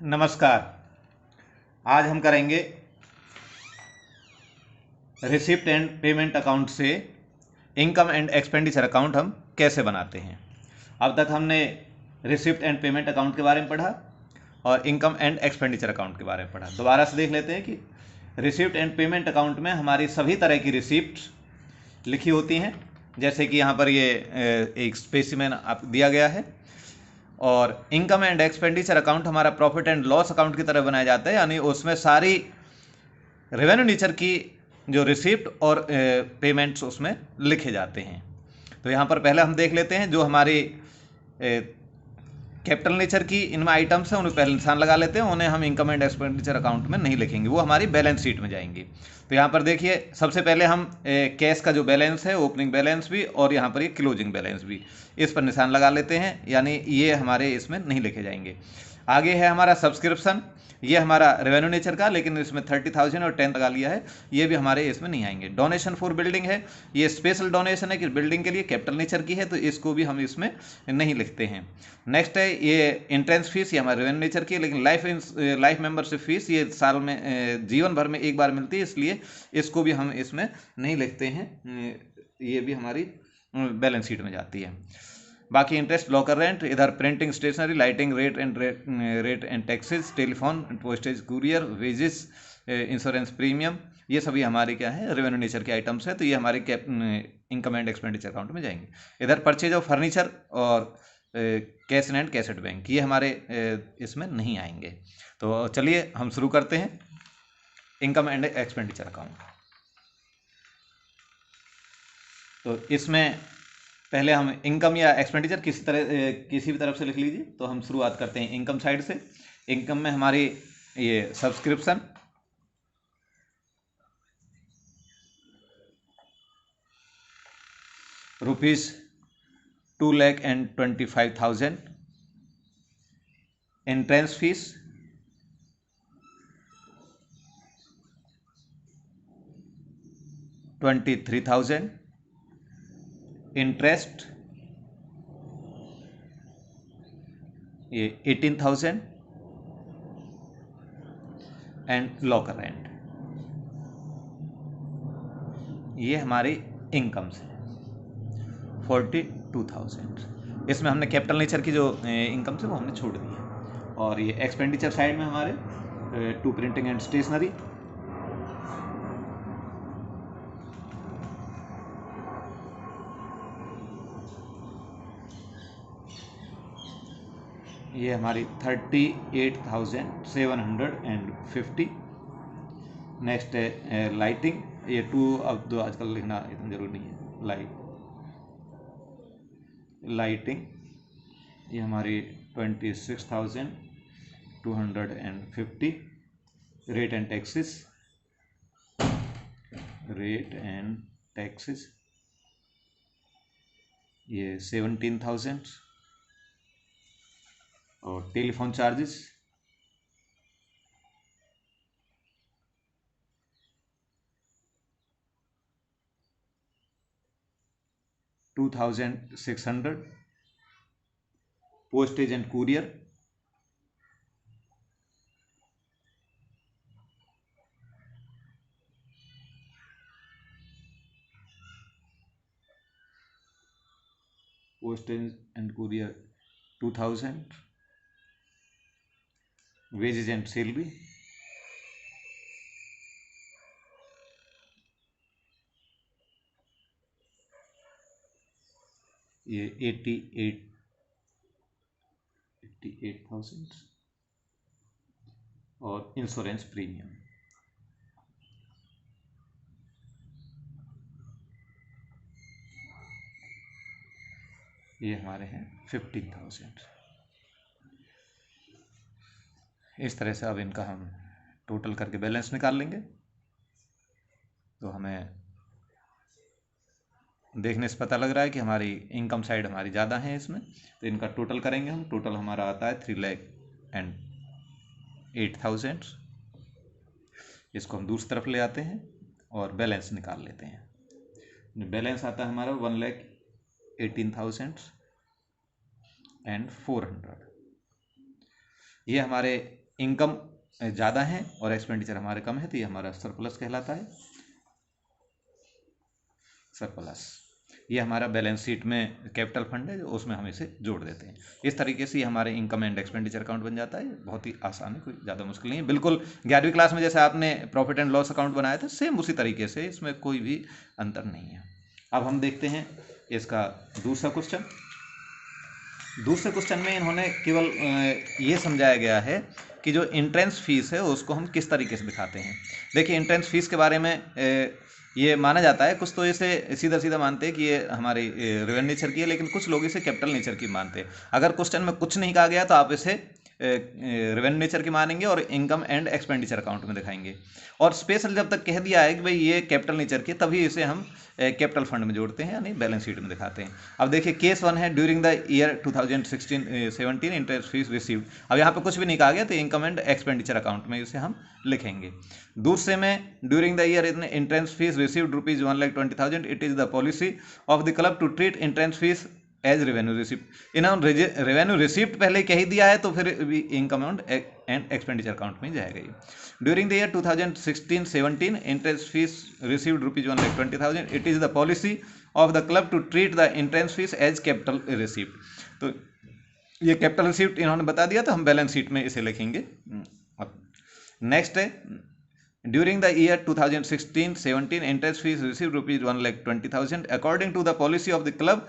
नमस्कार। आज हम करेंगे रिसिप्ट एंड पेमेंट अकाउंट से इनकम एंड एक्सपेंडिचर अकाउंट हम कैसे बनाते हैं। अब तक हमने रिसिप्ट एंड पेमेंट अकाउंट के बारे में पढ़ा और इनकम एंड एक्सपेंडिचर अकाउंट के बारे में पढ़ा। दोबारा से देख लेते हैं कि रिसिप्ट एंड पेमेंट अकाउंट में हमारी सभी तरह की रिसिप्ट लिखी होती हैं, जैसे कि यहाँ पर ये एक स्पेसिमेन आप दिया गया है। और इनकम एंड एक्सपेंडिचर अकाउंट हमारा प्रॉफिट एंड लॉस अकाउंट की तरह बनाया जाता है, यानी उसमें सारी रेवेन्यू नेचर की जो रिसिप्ट और पेमेंट्स उसमें लिखे जाते हैं। तो यहाँ पर पहले हम देख लेते हैं जो हमारी कैपिटल नेचर की इनमें आइटम्स हैं, उन्हें पहले निशान लगा लेते हैं। उन्हें हम इनकम एंड एक्सपेंडिचर अकाउंट में नहीं लिखेंगे, वो हमारी बैलेंस शीट में जाएंगी। तो यहाँ पर देखिए, सबसे पहले हम कैश का जो बैलेंस है, ओपनिंग बैलेंस भी और यहाँ पर ये क्लोजिंग बैलेंस भी, इस पर निशान लगा लेते हैं, यानी ये हमारे इसमें नहीं लिखे जाएंगे। आगे है हमारा सब्सक्रिप्शन, ये हमारा रेवेन्यू नेचर का, लेकिन इसमें 30,000 और 10 लगा लिया है, ये भी हमारे इसमें नहीं आएंगे। डोनेशन फॉर बिल्डिंग है, ये स्पेशल डोनेशन है कि बिल्डिंग के लिए कैपिटल नेचर की है, तो इसको भी हम इसमें नहीं लिखते हैं। नेक्स्ट है ये एंट्रेंस फीस, ये हमारे रेवेन्यू नेचर की है, लेकिन लाइफ मेंबरशिप फीस ये साल में जीवन भर में एक बार मिलती है, इसलिए इसको भी हम इसमें नहीं लिखते हैं, ये भी हमारी बैलेंस शीट में जाती है। बाकी इंटरेस्ट, लॉकर रेंट, इधर printing stationery, lighting, rate and taxes, telephone, postage, courier, wages, insurance premium, ये सभी हमारे क्या है, रेवेन्यू नेचर के आइटम्स है, तो ये हमारे इनकम एंड एक्सपेंडिचर अकाउंट में जाएंगे। इधर परचेज ऑफ फर्नीचर और कैश एंड कैसेट बैंक, ये हमारे इसमें नहीं आएंगे। तो चलिए हम शुरू करते हैं इनकम एंड एक्सपेंडिचर अकाउंट। तो इसमें पहले हम इनकम या एक्सपेंडिचर किसी भी तरफ से लिख लीजिए। तो हम शुरुआत करते हैं इनकम साइड से। इनकम में हमारी ये सब्सक्रिप्शन, ₹2,25,000। Entrance fees ₹23,000। इंटरेस्ट ये 18,000 एंड लॉकर रेंट, ये हमारी इनकम से 42,000। इसमें हमने कैपिटल नेचर की जो इनकम से वो हमने छोड़ दी है। और ये एक्सपेंडिचर साइड में हमारे टू प्रिंटिंग एंड स्टेशनरी, ये हमारी 38,750। नेक्स्ट है लाइटिंग, ये 2, अब तो आजकल लिखना इतना जरूरी नहीं है। लाइटिंग ये हमारी 26,250। रेट एंड टैक्सेस ये 17,000। और telephone charges $2,600। Postage and courier $2,000। Wages and salary ये 88,000। और इंश्योरेंस प्रीमियम ये हमारे हैं 15,000। इस तरह से अब इनका हम टोटल करके बैलेंस निकाल लेंगे। तो हमें देखने से पता लग रहा है कि हमारी इनकम साइड हमारी ज़्यादा है इसमें, तो इनका टोटल करेंगे हम। टोटल हमारा आता है 3,08,000। इसको हम दूसरी तरफ ले आते हैं और बैलेंस निकाल लेते हैं। बैलेंस आता है हमारा 1,18,400। ये हमारे इनकम ज़्यादा है और एक्सपेंडिचर हमारे कम है, तो ये हमारा सरप्लस कहलाता है, सरप्लस। ये हमारा बैलेंस शीट में कैपिटल फंड है, उसमें हम इसे जोड़ देते हैं। इस तरीके से ये हमारे इनकम एंड एक्सपेंडिचर अकाउंट बन जाता है। बहुत ही आसान है, कोई ज़्यादा मुश्किल नहीं है। बिल्कुल 11वीं क्लास में जैसे आपने प्रॉफिट एंड लॉस अकाउंट बनाया था, सेम उसी तरीके से, इसमें कोई भी अंतर नहीं है। अब हम देखते हैं इसका दूसरा क्वेश्चन। दूसरे क्वेश्चन में इन्होंने केवल ये समझाया गया है कि जो एंट्रेंस फीस है उसको हम किस तरीके से दिखाते हैं। देखिए, एंट्रेंस फीस के बारे में ये माना जाता है, कुछ तो इसे सीधा सीधा मानते हैं कि ये हमारी रेवेन्यू नेचर की है, लेकिन कुछ लोग इसे कैपिटल नेचर की मानते हैं। अगर क्वेश्चन में कुछ नहीं कहा गया तो आप इसे रेवेन्यू नेचर की मानेंगे और इनकम एंड एक्सपेंडिचर अकाउंट में दिखाएंगे। और स्पेशल जब तक कह दिया है कि भाई ये कैपिटल नेचर की, तभी इसे हम कैपिटल फंड में जोड़ते हैं, यानी बैलेंस शीट में दिखाते हैं। अब देखिए, केस 1 है during the year 2016-17 interest fees received. अब यहाँ पे कुछ भी नहीं कहा गया, तो इनकम एंड एक्सपेंडिचर अकाउंट में इसे हम लिखेंगे। दूसरे में during the year entrance fees received ₹1,20,000, it is the policy of the club to treat entrance fees as revenue receipt. इन्होंने रेवेन्यू रिसिप्ट पहले कह ही दिया है, तो फिर इनकम एंड एक्सपेंडिचर अकाउंट में जाएगा ये। During the year 2016-17 interest fees received ₹1,20,000, it is the policy of the club to treat the entrance fees as capital receipt. तो ये कैपिटल रिसिप्ट इन्होंने बता दिया, तो हम बैलेंस शीट में इसे लिखेंगे। नेक्स्ट है during the year 2016-17 interest fees received ₹1,20,000, according to the policy of the club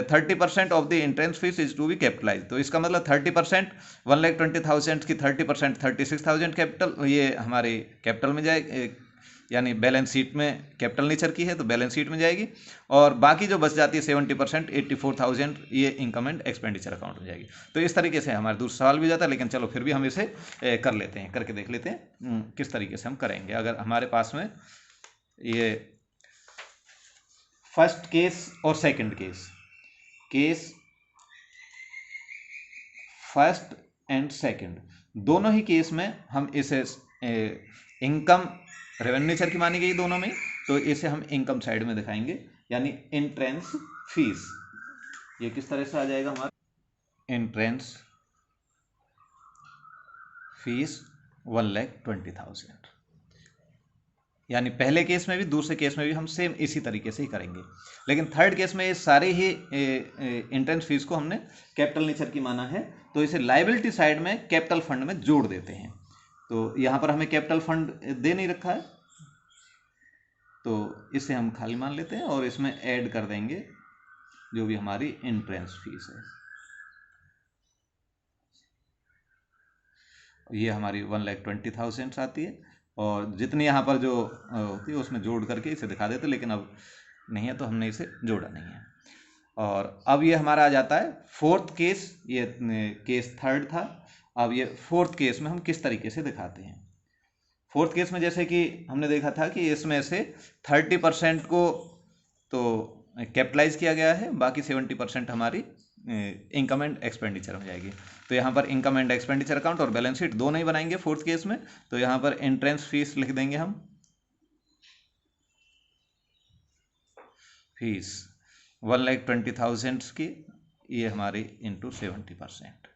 30% of the interest fees is to be capitalise. तो इसका मतलब 30%, 1,20,000 की 30%, 36,000 कैपिटल, ये हमारे कैपिटल में जाए, यानी बैलेंस शीट में कैपिटल नेचर की है तो बैलेंस शीट में जाएगी। और बाकी जो बच जाती है 70%, 84,000, ये इनकम एंड एक्सपेंडिचर अकाउंट में जाएगी। तो इस तरीके से हमारा दूसरा सवाल भी जाता है, लेकिन चलो फिर भी हम इसे कर लेते हैं, करके देख लेते हैं किस तरीके से हम करेंगे। अगर हमारे पास में ये फर्स्ट केस और second case first and second, दोनों ही केस में हम इसे इनकम रेवेन्यू नेचर की मानी गई दोनों में, तो इसे हम इनकम साइड में दिखाएंगे, यानी एंट्रेंस फीस। ये किस तरह से आ जाएगा हमारा, एंट्रेंस फीस 1,20,000। यानी पहले केस में भी दूसरे केस में भी हम सेम इसी तरीके से ही करेंगे, लेकिन थर्ड केस में ये सारे ही एंट्रेंस फीस को हमने कैपिटल नेचर की माना है, तो इसे लायबिलिटी साइड में कैपिटल फंड में जोड़ देते हैं। तो यहाँ पर हमें कैपिटल फंड दे नहीं रखा है, तो इसे हम खाली मान लेते हैं और इसमें ऐड कर देंगे जो भी हमारी एंट्रेंस फीस है। ये हमारी 1,20,000 आती है, और जितनी यहाँ पर जो होती है उसमें जोड़ करके इसे दिखा देते, लेकिन अब नहीं है तो हमने इसे जोड़ा नहीं है। और अब ये हमारा आ जाता है फोर्थ केस, ये केस थर्ड था। अब ये फोर्थ केस में हम किस तरीके से दिखाते हैं। फोर्थ केस में जैसे कि हमने देखा था कि इसमें से 30% को तो कैपिटलाइज किया गया है, बाकी 70% हमारी इनकम एंड एक्सपेंडिचर हो जाएगी। तो यहाँ पर इनकम एंड एक्सपेंडिचर अकाउंट और बैलेंस शीट दोनों ही बनाएंगे फोर्थ केस में। तो यहाँ पर एंट्रेंस फीस लिख देंगे हम, फीस 1,20,000 की, ये हमारी इंटू 70%,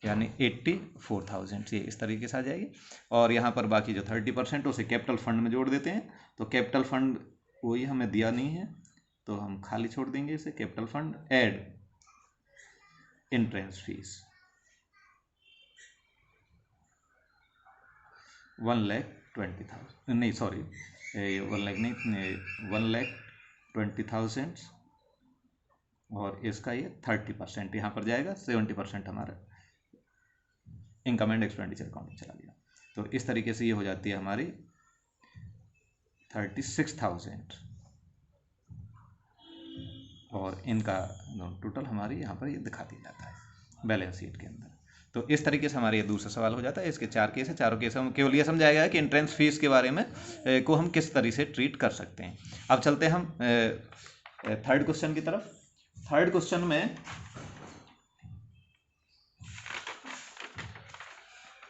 यानी 84,000, ये इस तरीके से आ जाएगी। और यहाँ पर बाकी जो 30% उसे कैपिटल फंड में जोड़ देते हैं। तो कैपिटल फंड वही हमें दिया नहीं है, तो हम खाली छोड़ देंगे इसे। Capital fund add entrance fees 1,20,000, नहीं सॉरी 1 लाख नहीं, 1,20,000, और इसका ये 30% यहाँ पर जाएगा, 70% हमारा इनकम एंड एक्सपेंडिचर अकाउंट में चला गया। तो इस तरीके से ये हो जाती है हमारी 36,000, और इनका टोटल हमारी यहाँ पर ये दिखा दिया जाता है बैलेंस शीट के अंदर। तो इस तरीके से हमारा ये दूसरा सवाल हो जाता है। इसके 4 केस है, चारों केस हम केवल ये समझाया गया है कि एंट्रेंस फीस के बारे में को हम किस तरीके से ट्रीट कर सकते हैं। अब चलते हैं हम थर्ड क्वेश्चन की तरफ। थर्ड क्वेश्चन में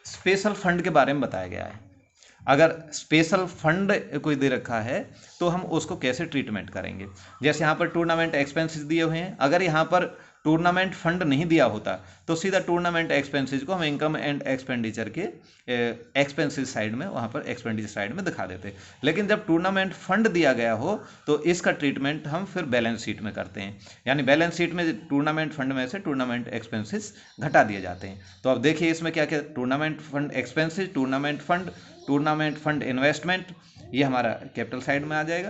स्पेशल फंड के बारे में बताया गया है। अगर स्पेशल फंड कोई दे रखा है तो हम उसको कैसे ट्रीटमेंट करेंगे। जैसे यहाँ पर टूर्नामेंट एक्सपेंसेस दिए हुए हैं, अगर यहाँ पर टूर्नामेंट फंड नहीं दिया होता तो सीधा टूर्नामेंट एक्सपेंसेस को हम इनकम एंड एक्सपेंडिचर के एक्सपेंसेस साइड में, वहाँ पर एक्सपेंडिचर साइड में दिखा देते। लेकिन जब टूर्नामेंट फंड दिया गया हो तो इसका ट्रीटमेंट हम फिर बैलेंस शीट में करते हैं, यानी बैलेंस शीट में टूर्नामेंट फंड में से टूर्नामेंट एक्सपेंसेस घटा दिए जाते हैं। तो अब देखिए इसमें क्या क्या, tournament fund expenses, tournament fund investment, ये हमारा कैपिटल साइड में आ जाएगा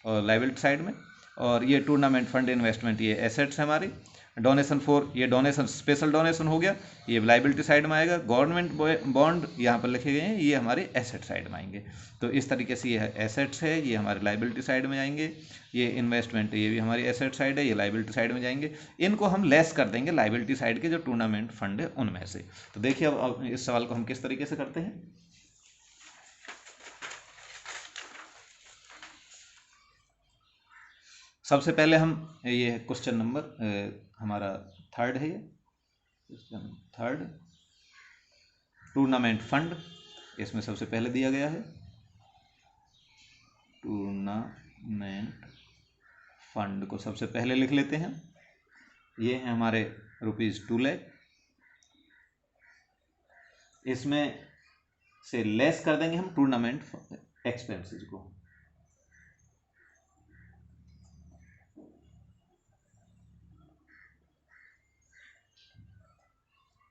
और लायबिलिटी साइड में, और ये टूर्नामेंट फंड इन्वेस्टमेंट ये एसेट्स है हमारी। डोनेशन फॉर, ये डोनेशन स्पेशल डोनेशन हो गया, ये लायबिलिटी साइड में आएगा। गवर्नमेंट बॉन्ड यहाँ पर लिखे गए हैं, ये हमारे एसेट साइड में आएंगे। तो इस तरीके से ये एसेट्स है, ये हमारे लायबिलिटी साइड में जाएंगे। ये इन्वेस्टमेंट, ये भी हमारी एसेट साइड है, ये लायबिलिटी साइड में जाएंगे। इनको हम लेस कर देंगे लायबिलिटी साइड के जो टूर्नामेंट फंड है उनमें से। तो देखिए अब इस सवाल को हम किस तरीके से करते हैं। सबसे पहले हम, ये क्वेश्चन नंबर हमारा थर्ड है, ये क्वेश्चन थर्ड, टूर्नामेंट फंड, इसमें सबसे पहले दिया गया है टूर्नामेंट फंड को सबसे पहले लिख लेते हैं। ये है हमारे ₹2 लाख, इसमें से लेस कर देंगे हम टूर्नामेंट एक्सपेंसेस को।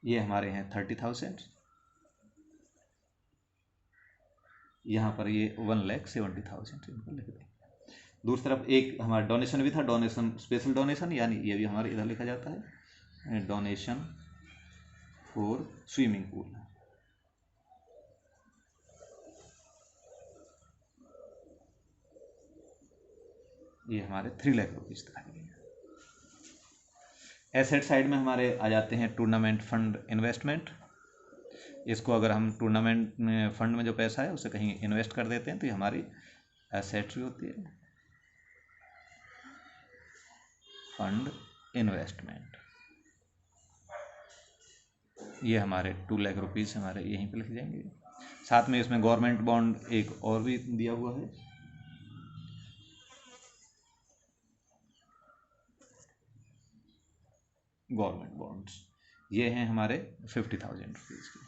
ये हमारे हैं 30,000, यहाँ पर ये 1,70,000 इनको लिख दें। दूसरी तरफ एक हमारा डोनेशन भी था, डोनेशन स्पेशल डोनेशन, यानी ये भी हमारे इधर लिखा जाता है डोनेशन फॉर स्विमिंग पूल। ये हमारे 3 लाख रुपीज दिखाई गए। एसेट साइड में हमारे आ जाते हैं टूर्नामेंट फंड इन्वेस्टमेंट। इसको अगर हम टूर्नामेंट फंड में जो पैसा है उसे कहीं इन्वेस्ट कर देते हैं तो ये हमारी एसेट्स भी होती है, फंड इन्वेस्टमेंट। ये हमारे 2 लाख रुपीज़ हमारे यहीं पे लिख जाएंगे। साथ में इसमें गवर्नमेंट बॉन्ड एक और भी दिया हुआ है, गवर्नमेंट बॉन्ड्स, ये हैं हमारे 50,000 रुपीज़ के।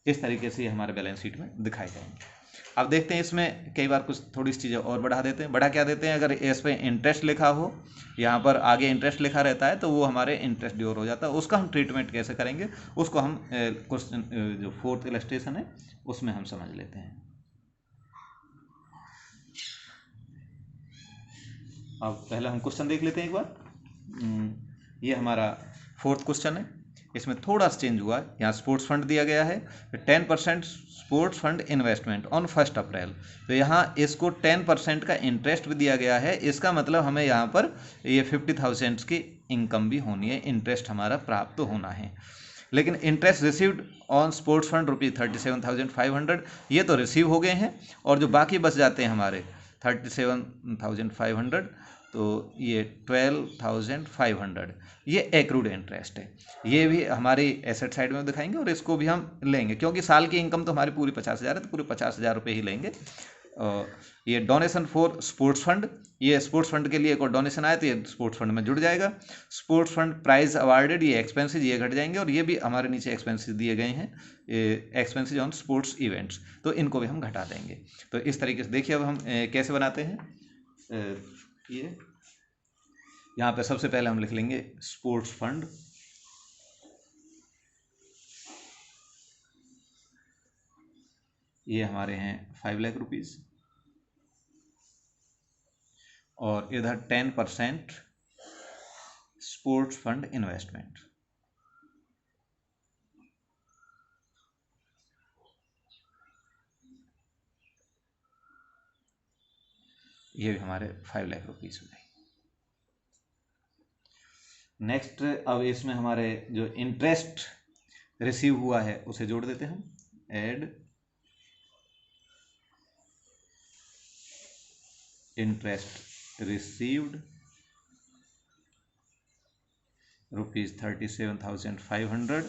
इस तरीके से ये हमारे बैलेंस शीट में दिखाए जाएंगे। अब देखते हैं इसमें कई बार कुछ थोड़ी सी चीज़ें और बढ़ा देते हैं। बढ़ा क्या देते हैं, अगर इस पर इंटरेस्ट लिखा हो, यहाँ पर आगे इंटरेस्ट लिखा रहता है तो वो हमारे इंटरेस्ट ड्यूर हो जाता है। उसका हम ट्रीटमेंट कैसे करेंगे, उसको हम क्वेश्चन जो 4th इलस्ट्रेशन है उसमें हम समझ लेते हैं। अब पहले हम क्वेश्चन देख लेते हैं एक बार। ये हमारा 4th क्वेश्चन है, इसमें थोड़ा सा चेंज हुआ है। यहाँ स्पोर्ट्स फंड दिया गया है 10% स्पोर्ट्स फंड इन्वेस्टमेंट ऑन 1 अप्रैल, तो यहाँ इसको 10% का इंटरेस्ट भी दिया गया है। इसका मतलब हमें यहाँ पर ये 50,000 की इनकम भी होनी है, इंटरेस्ट हमारा प्राप्त होना है। लेकिन interest received on sports fund ₹37,500 ये तो रिसीव हो गए हैं, और जो बाकी बच जाते हैं हमारे 37,500, तो ये 12,500 ये एक्रूड इंटरेस्ट है। ये भी हमारी एसेट साइड में दिखाएंगे और इसको भी हम लेंगे, क्योंकि साल की इनकम तो हमारी पूरी 50,000 है, तो पूरे 50,000 रुपये ही लेंगे। ये डोनेशन फॉर स्पोर्ट्स फंड, ये स्पोर्ट्स फंड के लिए एक और डोनेशन आया तो ये स्पोर्ट्स फंड में जुड़ जाएगा। स्पोर्ट्स फंड प्राइज अवार्डेड, ये एक्सपेंसेस ये घट जाएंगे, और ये भी हमारे नीचे एक्सपेंसेस दिए गए हैं, एक्सपेंसेस ऑन स्पोर्ट्स इवेंट्स, तो इनको भी हम घटा देंगे। तो इस तरीके से देखिए अब हम कैसे बनाते हैं। ये यहाँ पे सबसे पहले हम लिख लेंगे स्पोर्ट्स फंड, ये हमारे हैं 5 लाख रुपीज़, और इधर 10% स्पोर्ट्स फंड इन्वेस्टमेंट, ये भी हमारे 5 लाख रुपीज़ हो जाएंगे। नेक्स्ट, अब इसमें हमारे जो इंटरेस्ट रिसीव हुआ है उसे जोड़ देते हैं हम, ऐड इंटरेस्ट रिसीव्ड ₹37,500,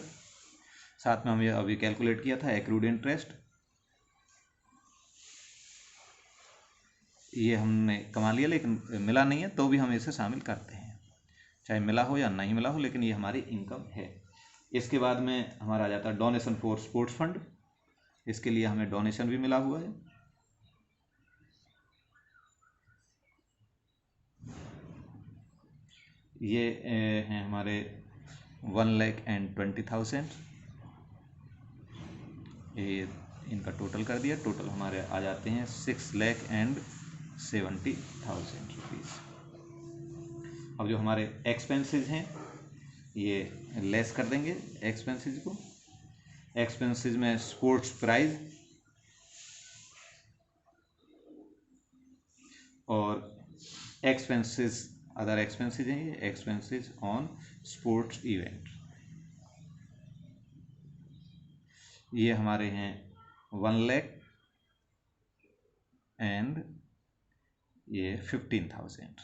साथ में हम ये अभी कैलकुलेट किया था एक्रूड इंटरेस्ट, ये हमने कमा लिया लेकिन मिला नहीं है, तो भी हम इसे शामिल करते हैं, चाहे मिला हो या नहीं मिला हो, लेकिन ये हमारी इनकम है। इसके बाद में हमारा आ जाता है डोनेशन फॉर स्पोर्ट्स फंड। इसके लिए हमें डोनेशन भी मिला हुआ है। ये हैं हमारे 1,20,000। ये इनका टोटल कर दिया, टोटल हमारे आ जाते हैं 6,70,000 रुपीज़। अब जो हमारे एक्सपेंसेस हैं ये लेस कर देंगे एक्सपेंसेस को। एक्सपेंसेस में स्पोर्ट्स प्राइज और एक्सपेंसेस, अदर एक्सपेंसेस हैं ये एक्सपेंसेस ऑन स्पोर्ट्स इवेंट, ये हमारे हैं 1 लाख एंड ये 15,000।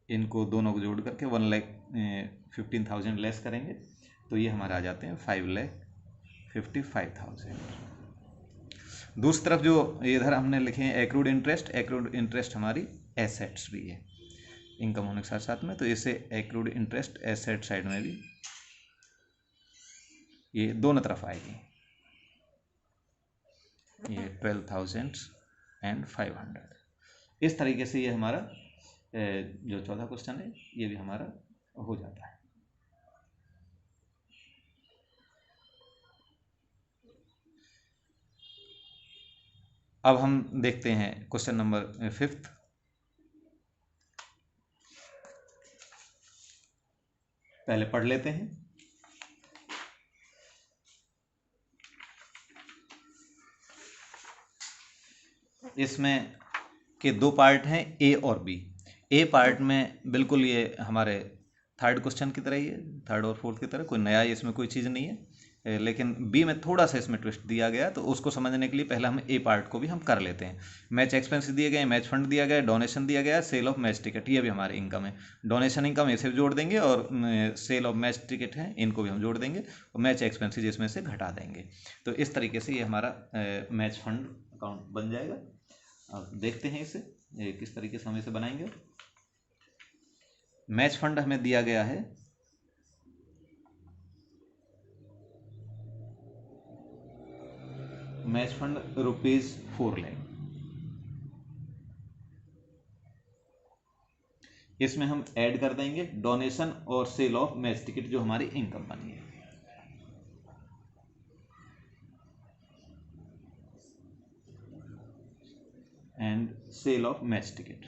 इनको दोनों को जोड़ करके 1,15,000 लेस करेंगे तो ये हमारे आ जाते हैं 5,55,000। दूसरी तरफ जो इधर हमने लिखे हैं एक्रूड इंटरेस्ट, एक्रूड इंटरेस्ट हमारी एसेट्स भी है इनकम होने के साथ साथ में, तो इसे एक्रूड इंटरेस्ट एसेट साइड में भी ये दोनों तरफ आएगी। ये 12,500। इस तरीके से ये हमारा जो चौथा क्वेश्चन है ये भी हमारा हो जाता है। अब हम देखते हैं क्वेश्चन नंबर 5। पहले पढ़ लेते हैं। इसमें के दो पार्ट हैं, ए और बी। ए पार्ट में बिल्कुल ये हमारे थर्ड क्वेश्चन की तरह ही है, थर्ड और फोर्थ की तरह, कोई नया इसमें कोई चीज़ नहीं है। लेकिन बी में थोड़ा सा इसमें ट्विस्ट दिया गया, तो उसको समझने के लिए पहले हम ए पार्ट को भी हम कर लेते हैं। मैच एक्सपेंस दिए गए, मैच फंड दिया गया, डोनेशन दिया गया, सेल ऑफ मैच टिकट, ये भी हमारे इनकम है। डोनेशन इनकम इसे भी जोड़ देंगे और सेल ऑफ मैच टिकट है इनको भी हम जोड़ देंगे और मैच एक्सपेंसेस इसमें से घटा देंगे। तो इस तरीके से ये हमारा मैच फंड अकाउंट बन जाएगा। अब देखते हैं इसे किस तरीके से हम इसे बनाएंगे। मैच फंड हमें दिया गया है मैच फंड ₹4 लाख। इसमें हम ऐड कर देंगे डोनेशन और सेल ऑफ मैच टिकट जो हमारी इनकम बनी है। And sale of match ticket,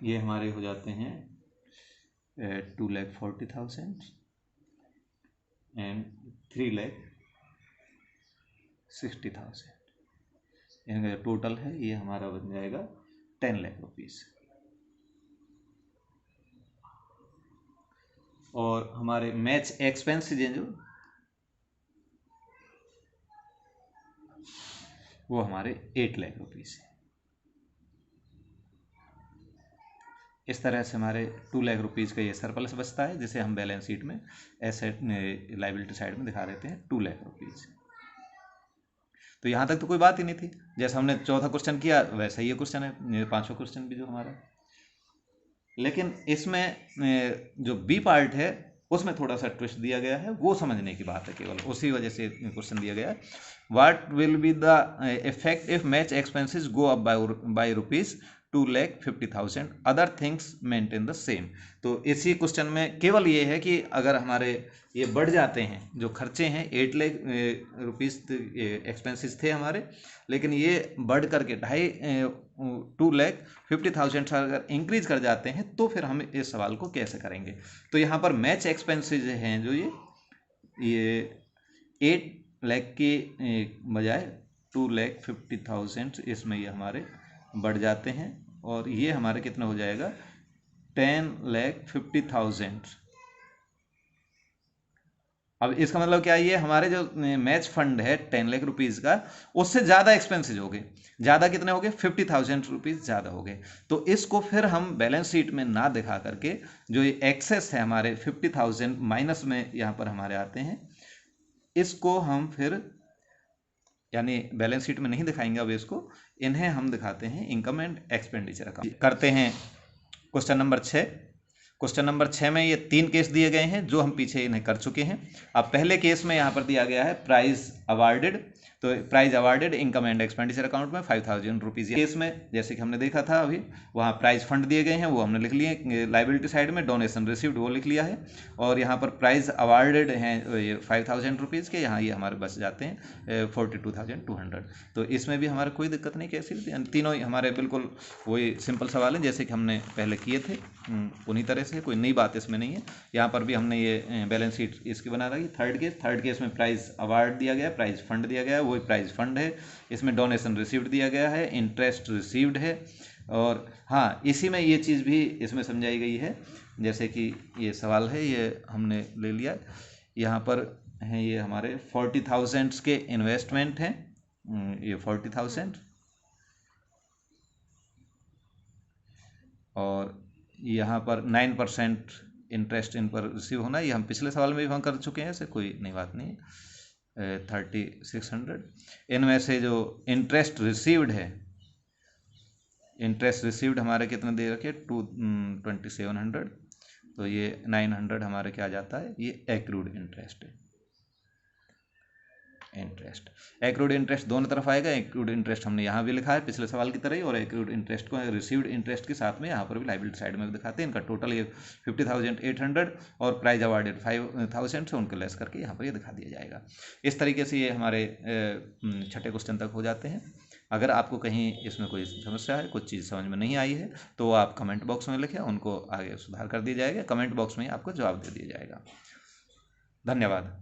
ये हमारे हो जाते हैं 2,40,000 एंड 3,60,000। इनका जो टोटल है ये हमारा बन जाएगा 10 लाख रुपीज़। और हमारे मैच एक्सपेंसेस हैं जो वो हमारे 8 लाख रुपीज़ है। इस तरह से हमारे 2 लाख रुपीज़ का ये सरप्लस बचता है, जिसे हम बैलेंस शीट में एसेट लायबिलिटी साइड में दिखा देते हैं 2 लाख रुपीज़। तो यहाँ तक तो कोई बात ही नहीं थी, जैसा हमने चौथा क्वेश्चन किया वैसा ये क्वेश्चन है, पांचवा क्वेश्चन भी जो हमारा। लेकिन इसमें जो बी पार्ट है उसमें थोड़ा सा ट्विस्ट दिया गया है, वो समझने की बात है, केवल उसी वजह से क्वेश्चन दिया गया है। What will be the effect if match expenses go up by ₹2,50,000 other things maintain the same. तो इसी क्वेश्चन में केवल ये है कि अगर हमारे ये बढ़ जाते हैं, जो खर्चे हैं 8 लाख रुपीज़ एक्सपेंसेस थे हमारे, लेकिन ये बढ़ करके 2,50,000 अगर इंक्रीज कर जाते हैं तो फिर हम इस सवाल को कैसे करेंगे। तो यहाँ पर मैच एक्सपेंसेस हैं जो ये 8 लाख के बजाय 2,50,000 इसमें ये हमारे बढ़ जाते हैं, और ये हमारे कितना हो जाएगा 10,50,000 अब इसका मतलब क्या, ये हमारे जो मैच फंड है 10 लाख रुपीज़ का, उससे ज़्यादा एक्सपेंसेस हो गए। ज़्यादा कितने हो गए? 50,000 रुपीज़ ज़्यादा हो गए। तो इसको फिर हम बैलेंस शीट में ना दिखा करके, जो ये एक्सेस है हमारे 50,000 माइनस में यहाँ पर हमारे आते हैं, इसको हम फिर यानी बैलेंस शीट में नहीं दिखाएंगे अब इसको, इन्हें हम दिखाते हैं इनकम एंड एक्सपेंडिचर अकाउंट। करते हैं क्वेश्चन नंबर 6। क्वेश्चन नंबर 6 में ये 3 केस दिए गए हैं जो हम पीछे इन्हें कर चुके हैं। अब पहले केस में यहाँ पर दिया गया है प्राइज अवार्डेड, तो prize awarded income and expenditure account में 5,000 रुपीज़। केस में जैसे कि हमने देखा था अभी, वहाँ प्राइज फंड दिए गए हैं वो हमने लिख लिए, लाइबिलिटी साइड में डोनेशन रिसीव्ड वो लिख लिया है, और यहाँ पर प्राइज अवार्डेड हैं ये 5,000 रुपीज़ के, यहाँ ये हमारे बच जाते हैं 42,200। तो इसमें भी हमारा कोई दिक्कत नहीं, कैसी तीनों ही हमारे बिल्कुल वही सिंपल सवाल है जैसे कि हमने पहले किए थे, उन्हीं तरह से, कोई नई बात इसमें नहीं है। यहाँ पर भी हमने ये बैलेंस शीट इसकी बना रखी। थर्ड केस में प्राइज अवार्ड दिया गया, प्राइज फंड दिया गया, वही प्राइज फंड है। इसमें डोनेशन रिसीव्ड दिया गया है, इंटरेस्ट रिसीव्ड है, और हाँ इसी में ये चीज़ भी इसमें समझाई गई है, जैसे कि ये सवाल है ये हमने ले लिया, यहाँ पर हैं ये हमारे 40,000 के इन्वेस्टमेंट हैं, ये 40,000, और यहाँ पर 9% इंटरेस्ट इन पर रिसीव होना, ये हम पिछले सवाल में भी हम कर चुके हैं, ऐसे कोई नई बात नहीं है। 3600, इनमें से जो इंटरेस्ट रिसीव्ड है, इंटरेस्ट रिसीव्ड हमारे कितने दे रखे 2700, तो ये 900 हमारे क्या जाता है, ये एक्रूड इंटरेस्ट है। इंटरेस्ट, एक्रूड इंटरेस्ट दोनों तरफ आएगा। एक्रूड इंटरेस्ट हमने यहाँ भी लिखा है पिछले सवाल की तरह ही, और एक्रूड इंटरेस्ट को रिसीव्ड इंटरेस्ट के साथ में यहाँ पर भी लाइबिलिटी साइड में भी दिखाते हैं। इनका टोटल ये 50,800 और प्राइज अवार्डेड 5,000 से उनको लेस करके यहाँ पर ये दिखा दिया जाएगा। इस तरीके से ये हमारे छठे क्वेश्चन तक हो जाते हैं। अगर आपको कहीं इसमें कोई समस्या है, कुछ चीज़ समझ में नहीं आई है, तो आप कमेंट बॉक्स में लिखें, उनको आगे सुधार कर दिया जाएगा, कमेंट बॉक्स में ही आपको जवाब दे दिया जाएगा। धन्यवाद।